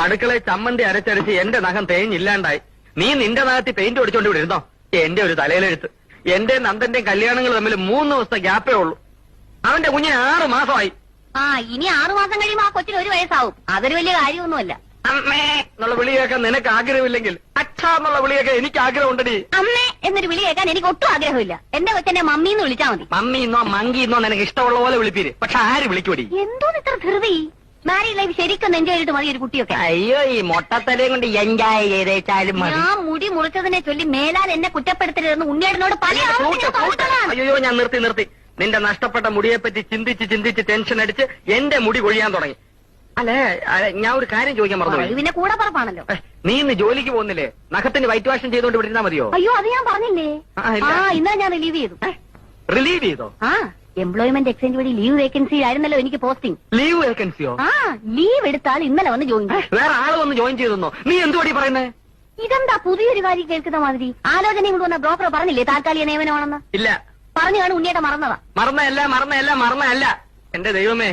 അടുക്കളയിൽ ചമ്മന്തി അരച്ചരച്ച് എന്റെ നഖം തേഞ്ഞില്ലാണ്ടായി. നീ നിന്റെ നഖത്തിൽ പെയിന്റ് ഒടിച്ചോണ്ട് ഇവിടെ ഇരുന്നോ? എന്റെ ഒരു തലയിലെഴുത്ത്. എന്റെ നന്ദന്റെയും കല്യാണങ്ങൾ തമ്മിൽ 3 ദിവസത്തെ ഗ്യാപ്പേ ഉള്ളൂ. അവന്റെ കുഞ്ഞിന് 6 മാസമായി. ഇനി 6 മാസം കഴിയുമ്പോ ആ കൊച്ചിന് 1 വയസ്സാവും. അതൊരു വലിയ കാര്യമൊന്നുമല്ല. അമ്മേ എന്നുള്ള വിളി കേൾക്കാൻ നിനക്ക് ആഗ്രഹമില്ലെങ്കിൽ അച്ഛാ എന്നുള്ള വിളിയൊക്കെ എനിക്ക് ആഗ്രഹമുണ്ടടി. അമ്മേ എന്നൊരു വിളി കേൾക്കാൻ എനിക്ക് ഒട്ടും ആഗ്രഹമില്ല. എന്റെ കൊച്ചെന്നെ മമ്മീന്ന് വിളിച്ചാ മതി. മമ്മിന്നോ മങ്കിന്നോ നിനക്ക് ഇഷ്ടമുള്ള പോലെ വിളിപ്പീര്. പക്ഷെ ആര് വിളിക്കൂടി? എന്തോന്ന് ഇത്ര ധൃതി? മാരീഡ് ലൈഫ് ശരിക്കും എൻജോയ് ചെയ്തിട്ട് മതി ഒരു കുട്ടിയൊക്കെ. അയ്യോ ഈ മൊട്ടത്തലയും കൊണ്ട് എൻജോയ് ചെയ്തേച്ചാലും മതി. ഞാൻ മുടി മുറിച്ചതിനെ ചൊല്ലി മേലാൽ എന്നെ കുറ്റപ്പെടുത്തരുതെന്ന് ഉണ്ണിയേട്ടനോട് പല അയ്യോ ഞാൻ നിർത്തി. നിന്റെ നഷ്ടപ്പെട്ട മുടിയെപ്പറ്റി ചിന്തിച്ച് ടെൻഷൻ അടിച്ച് എന്റെ മുടി കൊഴിയാൻ തുടങ്ങി. അല്ലേ ഞാൻ ഒരു കാര്യം ചോദിക്കാൻ മറന്നു. പിന്നെ കൂടെ പറപ്പാണല്ലോ. നീ ഇന്ന് ജോലിക്ക് പോകുന്നില്ലേ? നഖത്തിന് വൈറ്റ് വാഷും ചെയ്തോണ്ട് വിട്ടിരുന്നാ മതിയോ? അയ്യോ അത് ഞാൻ പറഞ്ഞില്ലേ. ഇന്നലെ ഞാൻ റിലീവ് ചെയ്തു. റിലീവ് ചെയ്തോ? എംപ്ലോയ്മെന്റ് എക്സ്ചേഞ്ച് വഴി ലീവ് വേക്കൻസി ആയിരുന്നല്ലോ എനിക്ക് പോസ്റ്റിംഗ്. ലീവ് വേക്കൻസിയോ? ലീവ് എടുത്താൽ ഇന്നലെ വന്ന് ജോയിൻ ചെയ്യും. വേറെ ആള് വന്ന് ജോയിൻ ചെയ്തെന്നോ? നീ എന്തുവാടി പറയുന്നേ? ഇതെന്താ പുതിയൊരു കാര്യം കേൾക്കുന്ന മാതിരി? ആലോചനയും കൊണ്ട് വന്ന ബ്രോക്കർ പറഞ്ഞില്ലേ താൽക്കാലിക നിയമനമാണെന്ന്? ഇല്ല. പറഞ്ഞു കാണും. ഉണ്ണിയേട്ട മറന്നതാ. മറന്നല്ല എന്റെ ദൈവമേ.